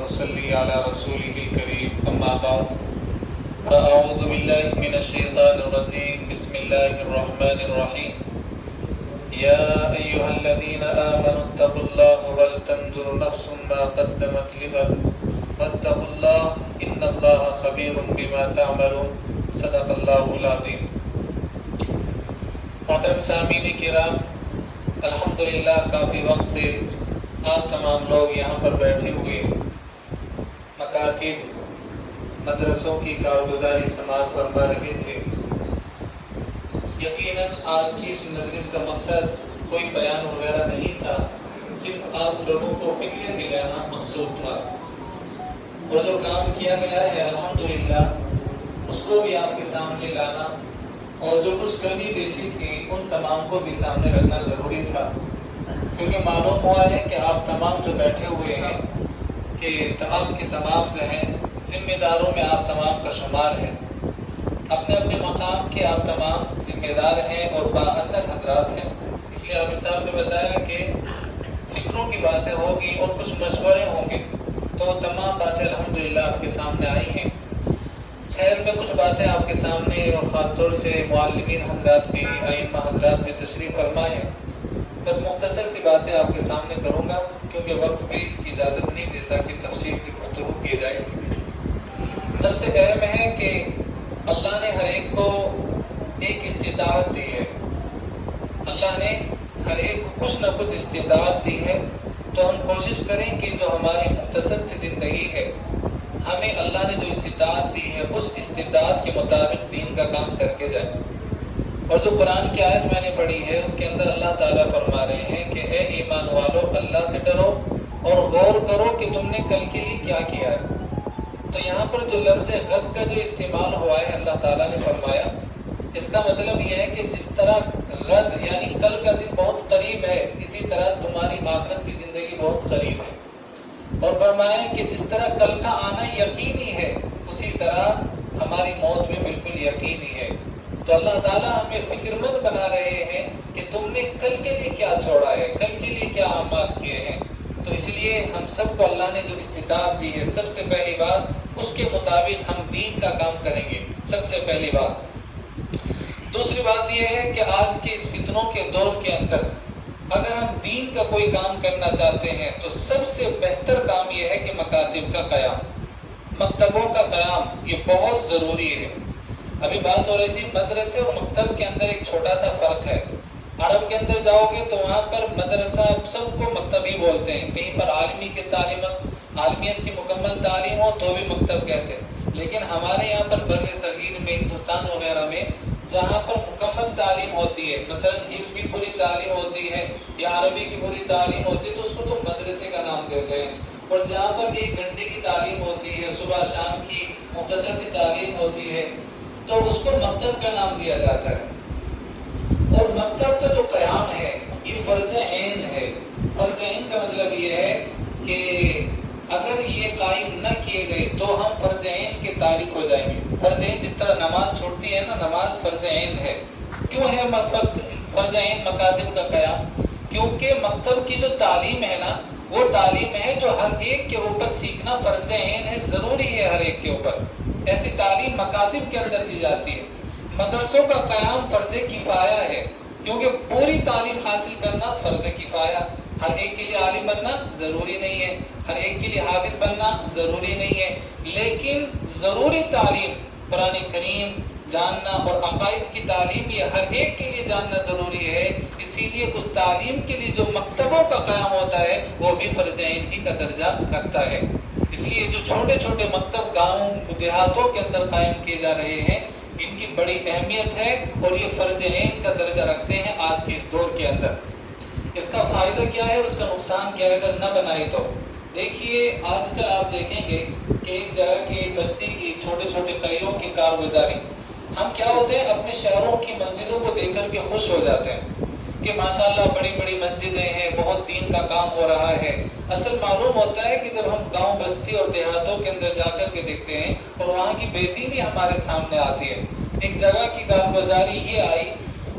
وصلی علی رسولہ الکریم اما بعد فاعوذ باللہ من الشیطان الرجیم بسم اللہ الرحمن الرحیم یا ایہا الذین آمنوا اتقوا اللہ ولتنظر نفس ما قدمت لغد واتقوا اللہ ان اللہ خبیر بما تعملون صدق اللہ العظیم۔ محترم سامعین کرام، الحمدللہ کافی وقت سے آپ تمام لوگ یہاں پر بیٹھے ہوئے مکاتب مدرسوں کی کارگزاری سماعت فرما رہے تھے۔ یقیناً آج کی اس مجلس کا مقصد کوئی بیان وغیرہ نہیں تھا، صرف آپ لوگوں کو فکریں دلانا مقصود تھا، اور جو کام کیا گیا ہے الحمدللہ اس کو بھی آپ کے سامنے لانا، اور جو کچھ کمی بیشی تھی ان تمام کو بھی سامنے رکھنا ضروری تھا، کیونکہ معلوم ہوا ہے کہ آپ تمام جو بیٹھے ہوئے ہیں کہ تمام کے تمام جو ہیں ذمہ داروں میں آپ تمام کا شمار ہے، اپنے اپنے مقام کے آپ تمام ذمہ دار ہیں اور بااثر حضرات ہیں۔ اس لیے عامر صاحب نے بتایا کہ فکروں کی باتیں ہوگی اور کچھ مشورے ہوں گے، تو وہ تمام باتیں الحمدللہ آپ کے سامنے آئی ہیں۔ خیر میں کچھ باتیں آپ کے سامنے اور خاص طور سے معلمین حضرات بھی، ائمہ حضرات بھی تشریف فرما ہے، بس مختصر سی باتیں آپ کے سامنے کروں گا، کیونکہ وقت بھی اس کی اجازت نہیں دیتا کہ تفصیل سے گفتگو کی جائے۔ سب سے اہم ہے کہ اللہ نے ہر ایک کو ایک استطاعت دی ہے، اللہ نے ہر ایک کو کچھ نہ کچھ استطاعت دی ہے، تو ہم کوشش کریں کہ جو ہماری مختصر سی زندگی ہے ہمیں اللہ نے جو استطاعت دی ہے اس استطاعت کے مطابق دین کا کام کر کے جائیں۔ اور جو قرآن کی آیت میں نے پڑھی ہے اس کے اندر اللہ تعالیٰ فرما رہے ہیں کہ اے ایمان والو، اللہ سے ڈرو اور غور کرو کہ تم نے کل کے لیے کیا کیا ہے۔ تو یہاں پر جو لفظ غد کا جو استعمال ہوا ہے اللہ تعالیٰ نے فرمایا، اس کا مطلب یہ ہے کہ جس طرح غد یعنی کل کا دن بہت قریب ہے، اسی طرح تمہاری آخرت کی زندگی بہت قریب ہے، اور فرمایا کہ جس طرح کل کا آنا یقینی ہے اسی طرح ہماری موت بھی بالکل یقینی ہے۔ تو اللہ تعالیٰ ہمیں فکر مند بنا رہے ہیں کہ تم نے کل کے لیے کیا چھوڑا ہے، کل کے لیے کیا اعمال کیے ہیں۔ تو اس لیے ہم سب کو اللہ نے جو استطاعت دی ہے، سب سے پہلی بات اس کے مطابق ہم دین کا کام کریں گے، سب سے پہلی بات۔ دوسری بات یہ ہے کہ آج کے اس فتنوں کے دور کے اندر اگر ہم دین کا کوئی کام کرنا چاہتے ہیں تو سب سے بہتر کام یہ ہے کہ مکاتب کا قیام، مکتبوں کا قیام، یہ بہت ضروری ہے۔ ابھی بات ہو رہی تھی مدرسے اور مکتب کے اندر ایک چھوٹا سا فرق ہے۔ عرب کے اندر جاؤ گے تو وہاں پر مدرسہ سب کو مکتب ہی بولتے ہیں، کہیں پر عالمیت کی مکمل تعلیم ہو تو بھی مکتب کہتے ہیں، لیکن ہمارے یہاں پر بر صغیر میں، ہندوستان وغیرہ میں جہاں پر مکمل تعلیم ہوتی ہے، مثلا حفظ کی پوری تعلیم ہوتی ہے یا عربی کی پوری تعلیم ہوتی ہے، تو اس کو تو مدرسے کا نام دیتے ہیں، اور جہاں پر 1 گھنٹے کی تعلیم ہوتی ہے، صبح شام کی مختصر سی تعلیم ہوتی ہے، تو اس کو مکتب کا نام دیا جاتا ہے۔ اور مکتب کا جو قیام ہے یہ فرض عین ہے۔ فرض عین کا مطلب یہ ہے کہ اگر یہ قائم نہ کیے گئے تو ہم فرض عین کے تارک ہو جائیں گے۔ فرض عین جس طرح نماز چھوٹتی ہے نا، نماز فرض عین ہے۔ کیوں ہے فرض عین مکاتب کا قیام؟ کیونکہ مکتب کی جو تعلیم ہے نا، وہ تعلیم ہے جو ہر ایک کے اوپر سیکھنا فرض عین ہے، ضروری ہے ہر ایک کے اوپر۔ ایسی تعلیم مکاتب کے اندر دی جاتی ہے۔ مدرسوں کا قیام فرض کفایہ ہے، کیونکہ پوری تعلیم حاصل کرنا فرض کفایہ، ہر ایک کے لیے عالم بننا ضروری نہیں ہے، ہر ایک کے لیے حافظ بننا ضروری نہیں ہے، لیکن ضروری تعلیم قرآن کریم جاننا اور عقائد کی تعلیم یہ ہر ایک کے لیے جاننا ضروری ہے۔ اسی لیے اس تعلیم کے لیے جو مکتبوں کا قیام ہوتا ہے وہ بھی فرض عین ہی کا درجہ رکھتا ہے۔ اس لیے جو چھوٹے چھوٹے مکتب گاؤں دیہاتوں کے اندر قائم کیے جا رہے ہیں، ان کی بڑی اہمیت ہے اور یہ فرض عین کا درجہ رکھتے ہیں آج کے اس دور کے اندر۔ اس کا فائدہ کیا ہے، اس کا نقصان کیا ہے اگر نہ بنائے تو؟ دیکھیے آج کل آپ دیکھیں گے کہ ایک جگہ کی بستی کی چھوٹے چھوٹے قریوں کی کارگزاری، ہم کیا ہوتے ہیں اپنے شہروں کی مسجدوں کو دیکھ کر کے خوش ہو جاتے ہیں کہ ماشاءاللہ بڑی بڑی مسجدیں ہیں، بہت دین کا کام ہو رہا ہے۔ اصل معلوم ہوتا ہے کہ جب ہم گاؤں بستی اور دیہاتوں کے اندر جا کر کے دیکھتے ہیں اور وہاں کی بے دینی ہمارے سامنے آتی ہے۔ ایک جگہ کی کارگزاری یہ آئی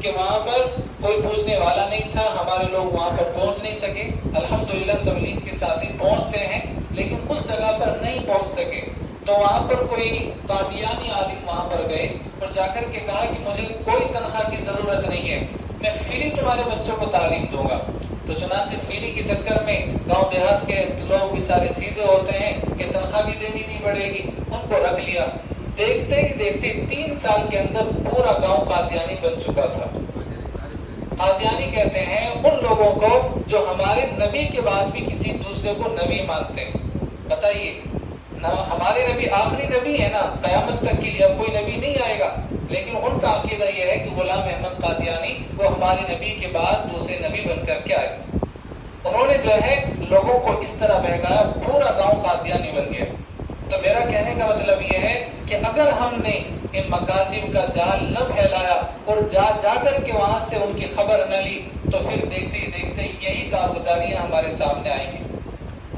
کہ وہاں پر کوئی پوچھنے والا نہیں تھا، ہمارے لوگ وہاں پر پہنچ نہیں سکے۔ الحمدللہ تبلیغ کے ساتھی پہنچتے ہیں لیکن اس جگہ پر نہیں پہنچ سکے، تو وہاں پر کوئی قادیانی عالم وہاں پر گئے اور جا کر کے کہا کہ مجھے کوئی تنخواہ کی ضرورت نہیں ہے، میں فری تمہارے بچوں کو تعلیم دوں گا۔ تو چنانچہ فری کے چکر میں گاؤں دیہات کے لوگ بھی سارے سیدھے ہوتے ہیں کہ تنخواہ بھی دینی نہیں پڑے گی، ان کو رکھ لیا۔ دیکھتے ہی دیکھتے 3 سال کے اندر پورا گاؤں قادیانی بن چکا تھا۔ قادیانی کہتے ہیں ان لوگوں کو جو ہمارے نبی کے بعد بھی کسی دوسرے کو نبی مانتے ہیں۔ بتائیے، ہمارے نبی آخری نبی ہے نا، قیامت تک کے لیے اب کوئی نبی نہیں آئے گا، لیکن ان کا عقیدہ یہ ہے کہ غلام احمد قادیانی وہ ہمارے نبی کے بعد دوسرے نبی بن کر کے آئے۔ انہوں نے جو ہے لوگوں کو اس طرح بہکایا، پورا گاؤں قادیانی بن گیا۔ تو میرا کہنے کا مطلب یہ ہے کہ اگر ہم نے ان مکاتب کا جال نہ پھیلایا اور جا کر کے وہاں سے ان کی خبر نہ لی، تو پھر دیکھتے ہی دیکھتے یہی کارگزاریاں ہمارے سامنے آئیں گی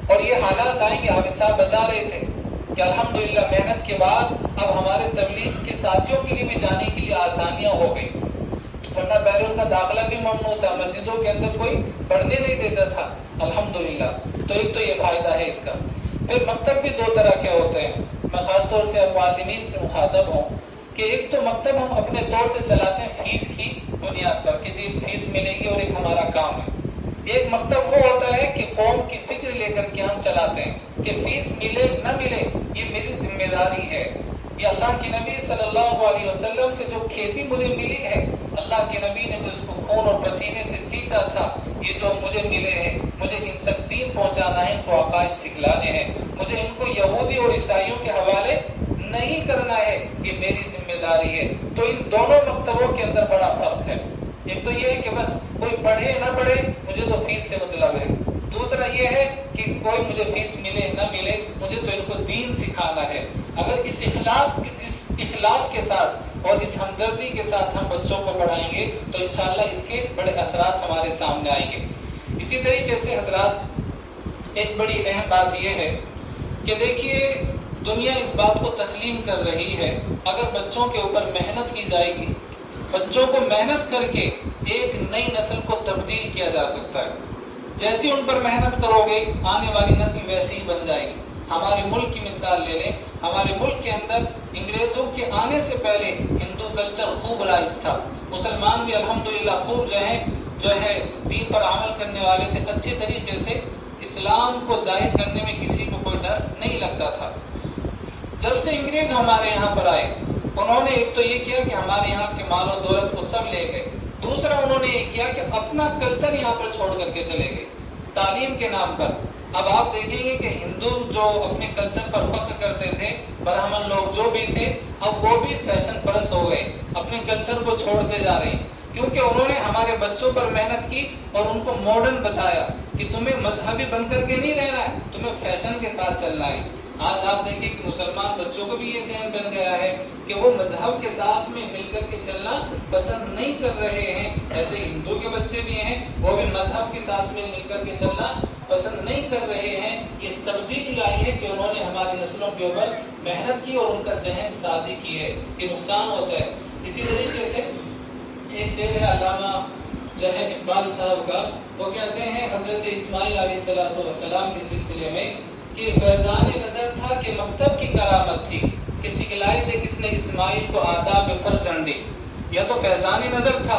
اور یہ حالات آئیں گے۔ حافظ صاحب بتا رہے تھے کہ الحمدللہ محنت کے بعد اب ہمارے تبلیغ کے ساتھیوں کے لیے بھی جانے کے لیے آسانیاں ہو گئی، ورنہ پہلے ان کا داخلہ بھی ممنوع تھا، مسجدوں کے اندر کوئی پڑھنے نہیں دیتا تھا۔ الحمدللہ، تو ایک تو یہ فائدہ ہے اس کا۔ پھر مکتب بھی 2 طرح کے ہوتے ہیں، میں خاص طور سے معلمین سے مخاطب ہوں کہ ایک تو مکتب ہم اپنے طور سے چلاتے ہیں فیس کی بنیاد پر، کسی فیس ملے گی اور ایک ہمارا کام ہے۔ ایک مکتب وہ ہوتا ہے کہ قوم کی فکر لے کر کے ہم چلاتے ہیں کہ فیس ملے نہ ملے یہ میری ذمہ داری ہے، یہ اللہ کے نبی صلی اللہ علیہ وسلم سے جو کھیتی مجھے ملی ہے، اللہ کے نبی نے جس کو خون اور پسینے سے سینچا تھا، یہ جو مجھے ملے ہیں، مجھے ان تک دین پہنچانا ہے، ان کو عقائد سکھلانے ہیں، مجھے ان کو یہودی اور عیسائیوں کے حوالے نہیں کرنا ہے، یہ میری ذمہ داری ہے۔ تو ان دونوں مکتبوں کے اندر بڑا فرق ہے۔ ایک تو یہ ہے کہ بس کوئی پڑھے نہ پڑھے مجھے تو فیس سے مطلب ہے، دوسرا یہ ہے کہ کوئی مجھے فیس ملے نہ ملے مجھے تو ان کو دین سکھانا ہے۔ اگر اس اخلاص کے ساتھ اور اس ہمدردی کے ساتھ ہم بچوں کو پڑھائیں گے تو انشاءاللہ اس کے بڑے اثرات ہمارے سامنے آئیں گے۔ اسی طریقے سے حضرات ایک بڑی اہم بات یہ ہے کہ دیکھیے دنیا اس بات کو تسلیم کر رہی ہے، اگر بچوں کے اوپر محنت کی جائے گی، بچوں کو محنت کر کے ایک نئی نسل کو تبدیل کیا جا سکتا ہے۔ جیسی ان پر محنت کرو گے آنے والی نسل ویسی ہی بن جائے گی۔ ہمارے ملک کی مثال لے لیں، ہمارے ملک کے اندر انگریزوں کے آنے سے پہلے ہندو کلچر خوب رائج تھا، مسلمان بھی الحمدللہ خوب جو ہے دین پر عمل کرنے والے تھے، اچھے طریقے سے اسلام کو ظاہر کرنے میں کسی کو کوئی ڈر نہیں لگتا تھا۔ جب سے انگریز ہمارے یہاں پر آئے، انہوں نے ایک تو یہ کیا کہ ہمارے یہاں کے مال و دولت کو سب لے گئے، دوسرا انہوں نے یہ کیا کہ اپنا کلچر یہاں پر چھوڑ کر کے چلے گئے تعلیم کے نام پر۔ اب آپ دیکھیں گے کہ ہندو جو اپنے کلچر پر فخر کرتے تھے، برہمن لوگ جو بھی تھے، اب وہ بھی فیشن پرست ہو گئے، اپنے کلچر کو چھوڑتے جا رہے ہیں، کیونکہ انہوں نے ہمارے بچوں پر محنت کی اور ان کو ماڈرن بتایا کہ تمہیں مذہبی بن کر کے نہیں رہنا ہے، تمہیں فیشن کے ساتھ چلنا ہے۔ آج آپ دیکھیں کہ مسلمان بچوں کو بھی یہ ذہن بن گیا ہے کہ وہ مذہب کے ساتھ میں مل کر کے چلنا پسند نہیں کر رہے ہیں، ایسے ہندو کے بچے بھی ہیں، وہ بھی مذہب کے ساتھ میں مل کر کے چلنا پسند نہیں کر رہے ہیں۔ یہ تبدیلی آئی ہے کہ انہوں نے ہماری نسلوں کے اوپر محنت کی اور ان کا ذہن سازی کی ہے، یہ نقصان ہوتا ہے۔ اسی طریقے سے ایک شعر ہے علامہ جو ہے اقبال صاحب کا، وہ کہتے ہیں حضرت اسماعیل علیہ السلام کے سلسلے میں کہ فیضان نظر تھا کہ مکتب کی کرامت تھی، کہ سکھلائے تھے کس نے اسماعیل کو آداب فرزندی۔ یا تو فیضان نظر تھا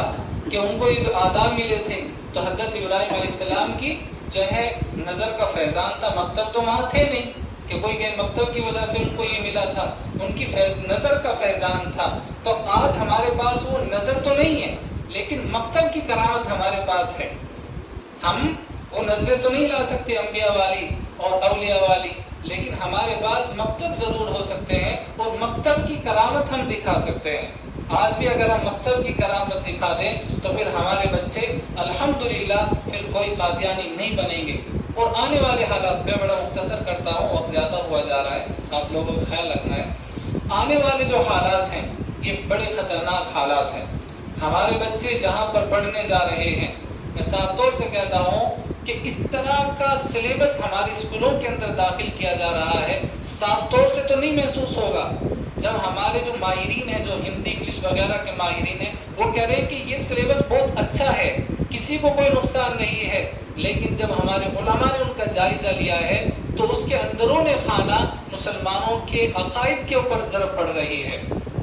کہ ان کو یہ جو آداب ملے تھے، تو حضرت ابراہیم علیہ السلام کی جو ہے نظر کا فیضان تھا، مکتب تو وہاں تھے نہیں کہ کوئی کہ مکتب کی وجہ سے ان کو یہ ملا تھا، ان کی نظر کا فیضان تھا۔ تو آج ہمارے پاس وہ نظر تو نہیں ہے لیکن مکتب کی کرامت ہمارے پاس ہے۔ ہم وہ نظریں تو نہیں لا سکتے انبیاء والی اور اولیاء والی، لیکن ہمارے پاس مکتب ضرور ہو سکتے ہیں اور مکتب کی کرامت ہم دکھا سکتے ہیں۔ آج بھی اگر ہم مکتب کی کرامت دکھا دیں تو پھر ہمارے بچے الحمدللہ پھر کوئی قادیانی نہیں بنیں گے۔ اور آنے والے حالات میں بڑا مختصر کرتا ہوں، وقت زیادہ ہوا جا رہا ہے، آپ لوگوں کا خیال رکھنا ہے۔ آنے والے جو حالات ہیں یہ بڑے خطرناک حالات ہیں۔ ہمارے بچے جہاں پر پڑھنے جا رہے ہیں، میں صاف طور سے کہتا ہوں کہ اس طرح کا سلیبس ہمارے اسکولوں کے اندر داخل کیا جا رہا ہے، صاف طور سے تو نہیں محسوس ہوگا۔ جب ہمارے جو ماہرین ہیں، جو ہندی انگلش وغیرہ کے ماہرین ہیں، وہ کہہ رہے ہیں کہ یہ سلیبس بہت اچھا ہے، کسی کو کوئی نقصان نہیں ہے، لیکن جب ہمارے علماء نے ان کا جائزہ لیا ہے تو اس کے اندرون خانہ مسلمانوں کے عقائد کے اوپر ضرب پڑ رہی ہے.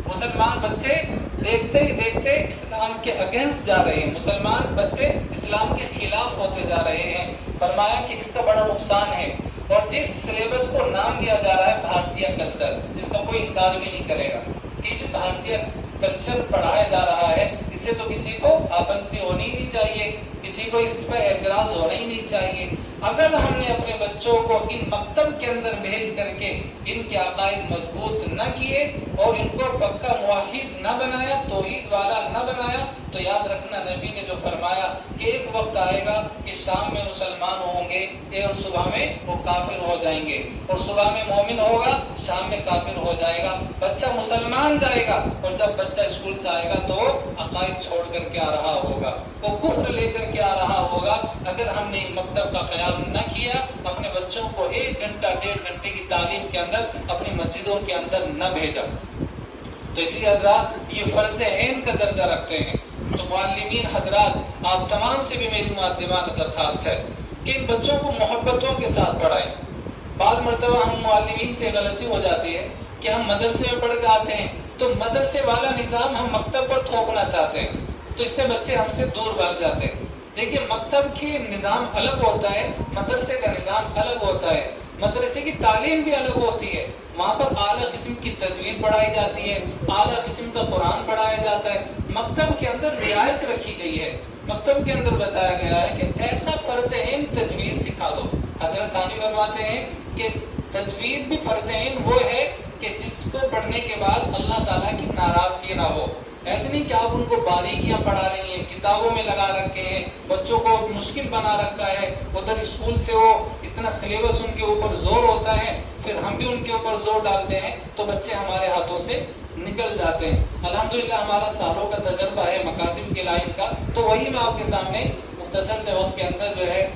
مسلمان بچے دیکھتے ہی دیکھتے اسلام کے اگینسٹ جا رہے ہیں، مسلمان بچے اسلام کے خلاف ہوتے جا رہے ہیں. فرمایا کہ اس کا بڑا نقصان ہے. اور جس سلیبس کو نام دیا جا رہا ہے بھارتیہ کلچر، جس کا کوئی انکار بھی نہیں کرے گا کہ جو بھارتیہ کلچر پڑھایا جا رہا ہے، اس سے تو کسی کو آپتی ہونی نہیں چاہیے، کسی کو اس پر اعتراض ہونا ہی نہیں چاہیے. اگر ہم نے اپنے بچوں کو ان مکتب کے اندر بھیج کر کے ان کے عقائد مضبوط نہ کیے اور ان کو پکا موحد نہ بنایا، توحید والا نہ بنایا، تو یاد رکھنا نبی نے جو فرمایا کہ ایک وقت آئے گا کہ شام میں مسلمان ہوں گے اور صبح میں وہ کافر ہو جائیں گے، اور صبح میں مومن ہوگا شام میں کافر ہو جائے گا. بچہ مسلمان جائے گا اور جب بچہ اسکول سے آئے گا تو عقائد چھوڑ کر کے آ رہا ہوگا، وہ کفر لے کر کے آ رہا ہوگا. اگر ہم نے مکتب کا قیام نہ کیا، اپنے بچوں کو 1 گھنٹہ 1.5 گھنٹے کی تعلیم کے اندر اپنی مسجدوں کے اندر نہ بھیجا، تو اس لیے حضرات یہ فرض عین کا درجہ رکھتے ہیں. تو معلمین حضرات، آپ تمام سے بھی میری مؤدبانہ درخواست ہے کہ ان بچوں کو محبتوں کے ساتھ پڑھائیں. بعض مرتبہ ہم معلمین سے غلطی ہو جاتی ہے کہ ہم مدرسے میں پڑھ کے آتے ہیں تو مدرسے والا نظام ہم مکتب پر تھوپنا چاہتے ہیں، تو اس سے بچے ہم سے دور بھاگ جاتے ہیں. دیکھیے مکتب کی نظام الگ ہوتا ہے، مدرسے کا نظام الگ ہوتا ہے. مدرسے کی تعلیم بھی الگ ہوتی ہے، وہاں پر اعلیٰ قسم کی تجوید پڑھائی جاتی ہے، اعلیٰ قسم کا قرآن پڑھایا جاتا ہے. مکتب کے اندر رعایت رکھی گئی ہے، مکتب کے اندر بتایا گیا ہے کہ ایسا فرض عین تجوید سکھا دو. حضرت ثانی فرماتے ہیں کہ تجوید بھی فرض عین وہ ہے کہ جس کو پڑھنے کے بعد اللہ تعالیٰ کی ناراضگی نہ ہو. ایسے نہیں کہ آپ ان کو باریکیاں پڑھا رہی ہیں، کتابوں میں لگا رکھے ہیں، بچوں کو مشکل بنا رکھا ہے، ادھر اسکول سے وہ اتنا سلیبس ان کے اوپر زور ہوتا ہے، پھر ہم بھی ان کے اوپر زور ڈالتے ہیں تو بچے ہمارے ہاتھوں سے نکل جاتے ہیں. الحمدللہ ہمارا سالوں کا تجربہ ہے مکاتب کے لائن کا، تو وہی میں آپ کے سامنے مختصر سے وقت کے اندر جو ہے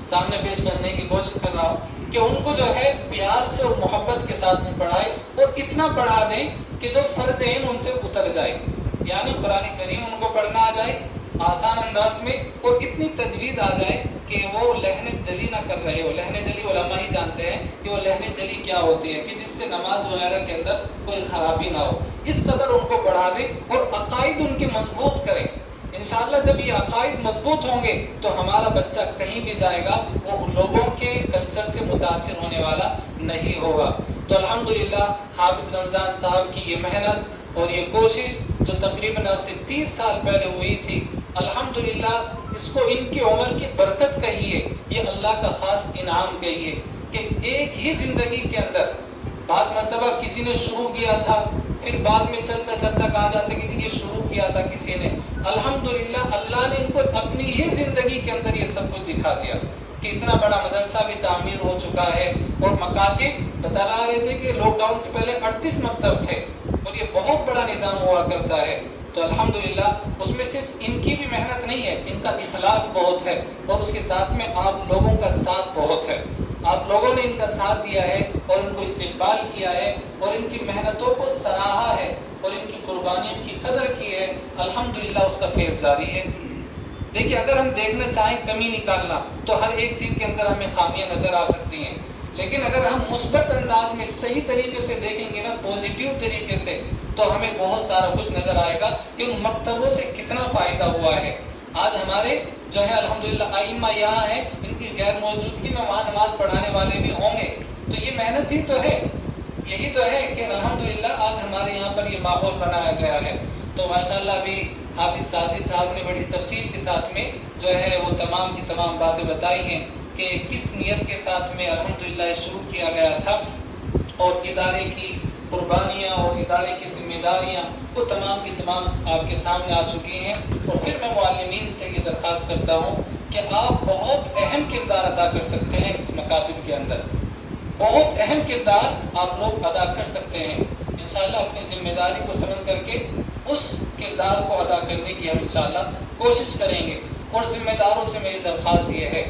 سامنے پیش کرنے کی کوشش کر رہا ہوں کہ ان کو جو ہے پیار سے اور محبت کے ساتھ میں پڑھائے اور اتنا پڑھا دیں کہ جو فرض عین ان سے اتر جائے. یعنی قرآن کریم ان کو پڑھنا آ جائے آسان انداز میں، اور اتنی تجوید آ جائے کہ وہ لہن جلی نہ کر رہے ہو. لہن جلی علماء ہی جانتے ہیں کہ وہ لہن جلی کیا ہوتی ہے، کہ جس سے نماز وغیرہ کے اندر کوئی خرابی نہ ہو. اس قدر ان کو پڑھا دیں اور عقائد ان کے مضبوط کریں. انشاءاللہ جب یہ عقائد مضبوط ہوں گے تو ہمارا بچہ کہیں بھی جائے گا وہ لوگوں کے کلچر سے متاثر ہونے والا نہیں ہوگا. تو الحمدللہ حافظ رمضان صاحب کی یہ محنت اور یہ کوشش جو تقریباً اب سے 30 سال پہلے ہوئی تھی، الحمدللہ اس کو ان کی عمر کی برکت کہیے، یہ اللہ کا خاص انعام کہیے کہ ایک ہی زندگی کے اندر بعض مرتبہ کسی نے شروع کیا تھا، پھر بعد میں چلتا چلتا کہا جاتا ہے کہ جی یہ شروع کیا تھا کسی نے. الحمدللہ اللہ نے ان کو اپنی ہی زندگی کے اندر یہ سب کچھ دکھا دیا کہ اتنا بڑا مدرسہ بھی تعمیر ہو چکا ہے. اور مکاتب بتا رہے تھے کہ لاک ڈاؤن سے پہلے 38 مکتب تھے اور یہ بہت بڑا نظام ہوا کرتا ہے. تو الحمدللہ اس میں صرف ان کی بھی محنت نہیں ہے، ان کا اخلاص بہت ہے اور اس کے ساتھ میں آپ لوگوں کا ساتھ بہت ہے. آپ لوگوں نے ان کا ساتھ دیا ہے اور ان کو استقبال کیا ہے اور ان کی محنتوں کو سراہا ہے اور ان کی قربانیوں کی قدر کی ہے. الحمدللہ اس کا فیض جاری ہے. دیکھیے اگر ہم دیکھنا چاہیں کمی نکالنا تو ہر ایک چیز کے اندر ہمیں خامیاں نظر آ سکتی ہیں، لیکن اگر ہم مثبت انداز میں صحیح طریقے سے دیکھیں گے نا، پازیٹیو طریقے سے، تو ہمیں بہت سارا کچھ نظر آئے گا کہ ان مکتبوں سے کتنا فائدہ ہوا ہے. آج ہمارے جو ہے الحمدللہ ائمہ یہاں ہیں، ان کی غیر موجودگی میں وہاں نماز پڑھانے والے بھی ہوں گے، تو یہ محنت ہی تو ہے، یہی تو ہے کہ الحمدللہ آج ہمارے یہاں پر یہ ماحول بنایا گیا ہے. تو ماشاءاللہ بھی حافظ ساتھی صاحب نے بڑی تفصیل کے ساتھ میں جو ہے وہ تمام کی تمام باتیں بتائی ہیں کہ کس نیت کے ساتھ میں الحمدللہ شروع کیا گیا تھا اور ادارے کی قربانیاں اور ادارے کی ذمہ داریاں وہ تمام کی تمام آپ کے سامنے آ چکی ہیں. اور پھر میں معلمین سے یہ درخواست کرتا ہوں کہ آپ بہت اہم کردار ادا کر سکتے ہیں اس مکاتب کے اندر، بہت اہم کردار آپ لوگ ادا کر سکتے ہیں. انشاءاللہ اپنی ذمہ داری کو سمجھ کر کے اس کردار کو ادا کرنے کی ہم انشاءاللہ کوشش کریں گے. اور ذمہ داروں سے میری درخواست یہ ہے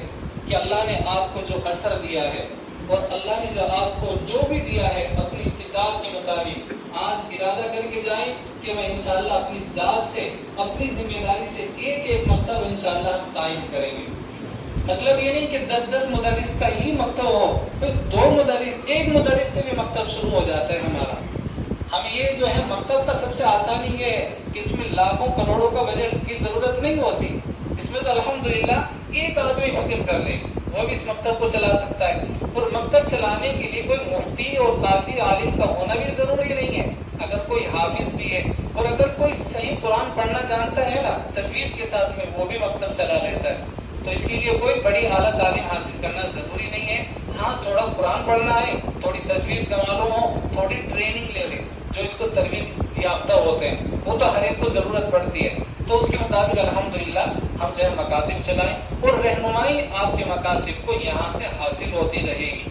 کہ اللہ نے آپ کو جو اثر دیا ہے اور اللہ نے جو آپ کو جو بھی دیا ہے اپنی استطاعت کے مطابق آج ارادہ کر کے جائیں کہ میں انشاءاللہ اپنی ذات سے اپنی ذمہ داری سے ایک ایک مکتب انشاءاللہ ہم قائم کریں گے. مطلب یہ نہیں کہ 10 مدرس کا ہی مکتب ہو، پھر 2 مدرس، 1 مدرس سے بھی مکتب شروع ہو جاتا ہے ہمارا۔ ہم یہ جو ہے مکتب کا سب سے آسانی یہ ہے کہ اس میں لاکھوں کروڑوں کا بجٹ کی ضرورت نہیں ہوتی، اس میں تو الحمدللہ ایک آدمی فکر کر لے وہ بھی اس مکتب کو چلا سکتا ہے۔ اور مکتب چلانے کے لیے کوئی مفتی اور قاضی عالم کا ہونا بھی ضروری نہیں ہے، اگر کوئی حافظ بھی ہے اور اگر کوئی صحیح قرآن پڑھنا جانتا ہے نا تجوید کے ساتھ میں، وہ بھی مکتب چلا لیتا ہے۔ تو اس کے لیے کوئی بڑی اعلیٰ تعلیم حاصل کرنا ضروری نہیں ہے، ہاں تھوڑا قرآن پڑھنا ہے، تھوڑی تجوید کا معلوم ہو، تھوڑی ٹریننگ لے لے، جو اس کو تربیت یافتہ ہوتے ہیں وہ تو ہر ایک کو ضرورت پڑتی ہے، تو اس کے مطابق الحمدللہ ہم جو ہے مکاتب چلائیں، اور رہنمائی آپ کے مکاتب کو یہاں سے حاصل ہوتی رہے گی،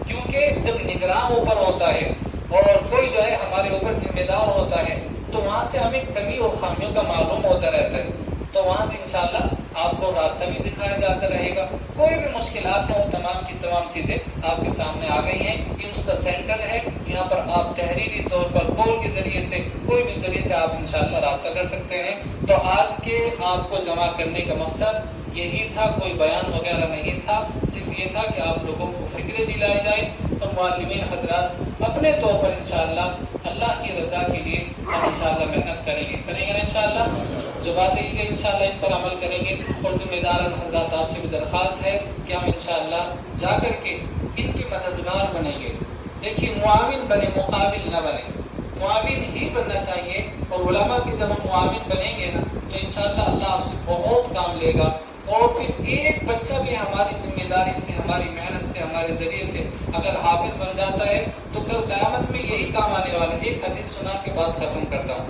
کیونکہ جب نگراں اوپر ہوتا ہے اور کوئی جو ہے ہمارے اوپر ذمہ دار ہوتا ہے تو وہاں سے ہمیں کمی اور خامیوں کا معلوم ہوتا رہتا ہے، تو وہاں سے انشاءاللہ آپ کو راستہ بھی دکھایا جاتا رہے گا۔ کوئی بھی مشکلات ہیں وہ تمام کی تمام چیزیں آپ کے سامنے آ گئی ہیں، یہ اس کا سینٹر ہے، یہاں پر آپ تحریری طور پر کال کے ذریعے سے کوئی بھی ذریعے سے آپ انشاءاللہ رابطہ کر سکتے ہیں۔ تو آج کے آپ کو جمع کرنے کا مقصد یہی تھا، کوئی بیان وغیرہ نہیں تھا، صرف یہ تھا کہ آپ لوگوں کو فکریں دلائی جائیں اور معلمین حضرات اپنے طور پر انشاءاللہ اللہ کی رضا کے لیے ہم انشاءاللہ محنت کریں گے نا انشاءاللہ، جو باتیں کی گئی انشاءاللہ ان پر عمل کریں گے، اور ذمہ داران حضرات آپ سے بھی درخواست ہے کہ ہم انشاءاللہ جا کر کے ان کے مددگار بنیں گے۔ دیکھیے معاون بنے، مقابل نہ بنے، معاون ہی بننا چاہیے، اور علماء کے جب ہم معاون بنیں گے نا تو انشاءاللہ اللہ آپ سے بہت کام لے گا، اور پھر ایک بچہ بھی ہماری ذمہ داری سے، ہماری محنت سے، ہمارے ذریعے سے اگر حافظ بن جاتا ہے تو کل قیامت میں یہی کام آنے والا ہے۔ ایک حدیث سنا کے بعد ختم کرتا ہوں۔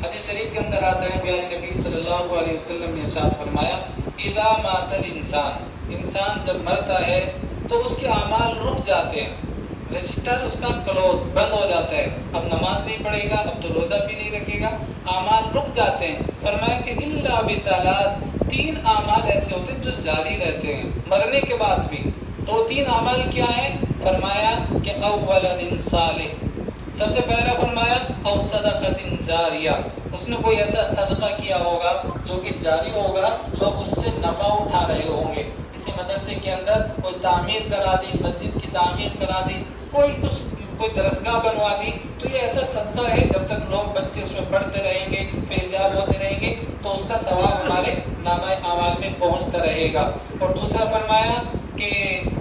حدیث شریف کے اندر آتا ہے، پیارے نبی صلی اللہ علیہ وسلم نے ارشاد فرمایا، اذا مات الانسان، انسان جب مرتا ہے تو اس کے اعمال رک جاتے ہیں، رجسٹر اس کا کلوز بند ہو جاتا ہے، اب نماز نہیں پڑھے گا، اب تو روزہ بھی نہیں رکھے گا، اعمال رک جاتے ہیں۔ فرمایا کہ الا بثلاث، 3 اعمال ایسے ہوتے ہیں جو جاری رہتے ہیں مرنے کے بعد بھی۔ تو 3 اعمال کیا ہیں؟ فرمایا کہ اولد صالح، سب سے پہلا فرمایا او صدقۃ جاریہ، اس نے کوئی ایسا صدقہ کیا ہوگا جو کہ جاری ہوگا، لوگ اس سے نفع اٹھا رہے ہوں گے۔ کسی مدرسے کے اندر کوئی تعمیر کرا دی، مسجد کی تعمیر کرا دی، کوئی درسگاہ بنوا دی، تو یہ ایسا صدقہ ہے جب تک لوگ بچے اس میں پڑھتے رہیں گے، فیضیاب ہوتے رہیں گے، تو اس کا ثواب ہمارے نامہ اعمال میں پہنچتا رہے گا۔ اور دوسرا فرمایا کہ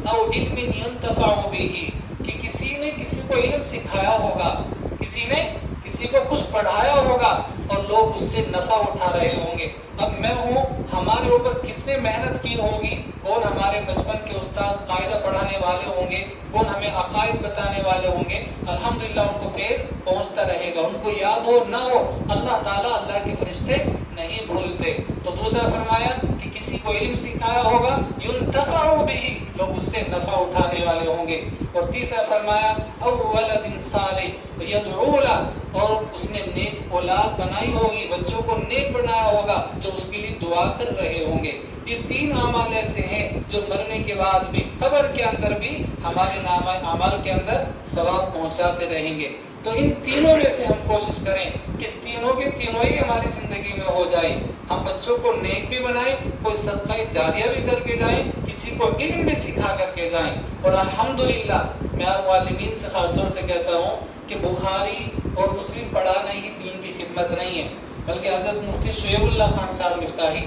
او علم ينتفع به، کہ کسی نے کسی کو علم سکھایا ہوگا، کسی نے کسی کو کچھ پڑھایا ہوگا اور لوگ اس سے نفع اٹھا رہے ہوں گے۔ اب میں ہوں، ہمارے اوپر کس نے محنت کی ہوگی؟ کون ہمارے بچپن کے استاد قاعدہ پڑھانے والے ہوں گے، کون ہمیں عقائد بتانے والے ہوں گے، الحمدللہ ان کو فیض پہنچتا رہے گا، ان کو یاد ہو نہ ہو، اللہ تعالیٰ، اللہ کے فرشتے نہیں بھولتے۔ تو دوسرا فرمایا کہ کسی کو علم سکھایا ہوگا، ينتفع به، لوگ اس سے نفع اٹھانے والے ہوں گے۔ اور تیسرا فرمایا او ولد صالح يدعو له، اور اس نے نیک اولاد بنائی ہوگی، بچوں کو نیک بنایا ہوگا جو اس کے لیے دعا کر رہے ہوں گے۔ یہ 3 اعمال ایسے ہیں جو مرنے کے بعد بھی، قبر کے اندر بھی ہمارے نامہ اعمال کے اندر ثواب پہنچاتے رہیں گے۔ تو ان تینوں میں سے ہم کوشش کریں کہ تینوں کے تینوں ہی ہماری زندگی میں ہو جائیں۔ ہم بچوں کو نیک بھی بنائیں، کوئی صدقہ جاریہ بھی کر کے جائیں، کسی کو علم بھی سکھا کر کے جائیں۔ اور الحمدللہ میں معلمین سے خاص طور سے کہتا ہوں کہ بخاری اور مسلم پڑھانا ہی دین کی خدمت نہیں ہے، بلکہ حضرت مفتی شعیب اللہ خان صاحب مفتاحی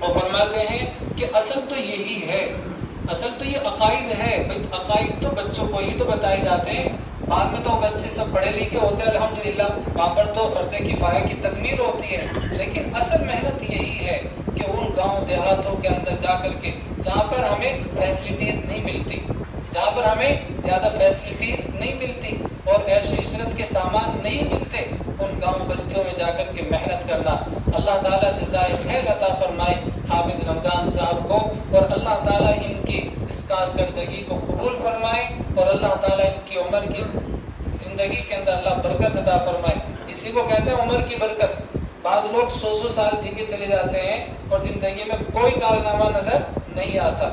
وہ فرماتے ہیں کہ اصل تو یہی ہے، اصل تو یہ عقائد ہے۔ عقائد تو بچوں کو ہی تو بتائے جاتے ہیں، بعد میں تو بچے سب پڑھے لکھے ہوتے ہیں الحمدللہ، وہاں پر تو فرض کفایہ کی تکمیل ہوتی ہے، لیکن اصل محنت یہی ہے کہ ان گاؤں دیہاتوں کے اندر جا کر کے جہاں پر ہمیں فیسلٹیز نہیں ملتی، جہاں پر ہمیں زیادہ فیسلٹیز نہیں ملتی اور عیش و عشرت کے سامان نہیں ملتے، ان گاؤں بستیوں میں جا کر کے محنت کرنا۔ اللہ تعالیٰ جزائے خیر عطا فرمائے حافظ رمضان صاحب کو، اور اللہ تعالیٰ ان کی اس کارکردگی کو قبول فرمائے، اور اللہ تعالیٰ ان کی عمر کی زندگی کے اندر اللہ برکت عطا فرمائے۔ اسی کو کہتے ہیں عمر کی برکت۔ بعض لوگ 100 سال جی کے چلے جاتے ہیں اور زندگی میں کوئی کارنامہ نظر نہیں آتا،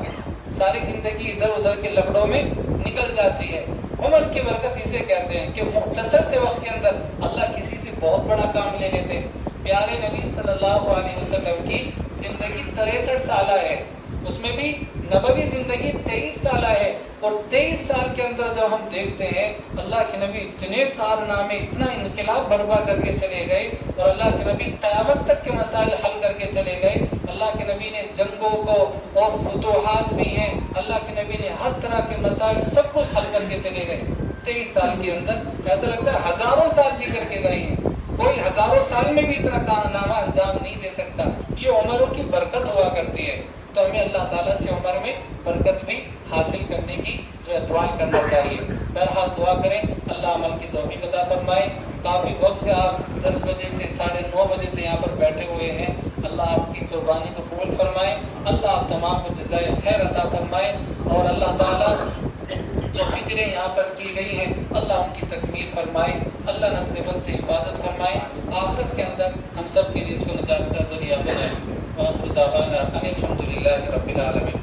ساری زندگی ادھر ادھر کے لفڑوں میں نکل جاتی ہے۔ عمر کی برکت اسے کہتے ہیں کہ مختصر سے وقت کے اندر اللہ کسی سے بہت بڑا کام لے لیتے۔ پیارے نبی صلی اللہ علیہ وسلم کی زندگی 63 سالہ ہے، اس میں بھی نبوی زندگی 23 سالہ ہے، اور 23 سال کے اندر جب ہم دیکھتے ہیں اللہ کے نبی اتنے کارنامے، اتنا انقلاب برپا کر کے چلے گئے، اور اللہ کے نبی قیامت تک کے مسائل حل کر کے چلے گئے۔ اللہ کے نبی نے جنگوں کو اور فتوحات بھی ہیں، اللہ کے نبی نے ہر طرح کے مسائل سب کچھ حل کر کے چلے گئے 23 سال کے اندر۔ ایسا لگتا ہے ہزاروں سال جی کر کے گئے ہیں، کوئی ہزاروں سال میں بھی اتنا کارنامہ انجام نہیں دے سکتا۔ یہ عمروں کی برکت ہوا کرتی ہے، تو ہمیں اللہ تعالیٰ سے عمر میں برکت بھی حاصل کرنے کی جو ہے دعائیں کرنا چاہیے۔ بہرحال دعا کریں اللہ عمل کی توفیق عطا فرمائے۔ کافی وقت سے آپ 10 بجے سے 9:30 بجے سے یہاں پر بیٹھے ہوئے ہیں، اللہ آپ کی قربانی کو قبول فرمائے، اللہ آپ تمام کو جزائے خیر عطا فرمائے، اور اللہ تعالیٰ جو فکریں یہاں پر کی گئی ہیں اللہ ان کی تکمیل فرمائے، اللہ نظر بس سے حفاظت فرمائے، آخرت کے اندر ہم سب کے لیے اس کو نجات کا ذریعہ بنائے۔ وآخر دعوانا ان الحمد للہ رب العالمین۔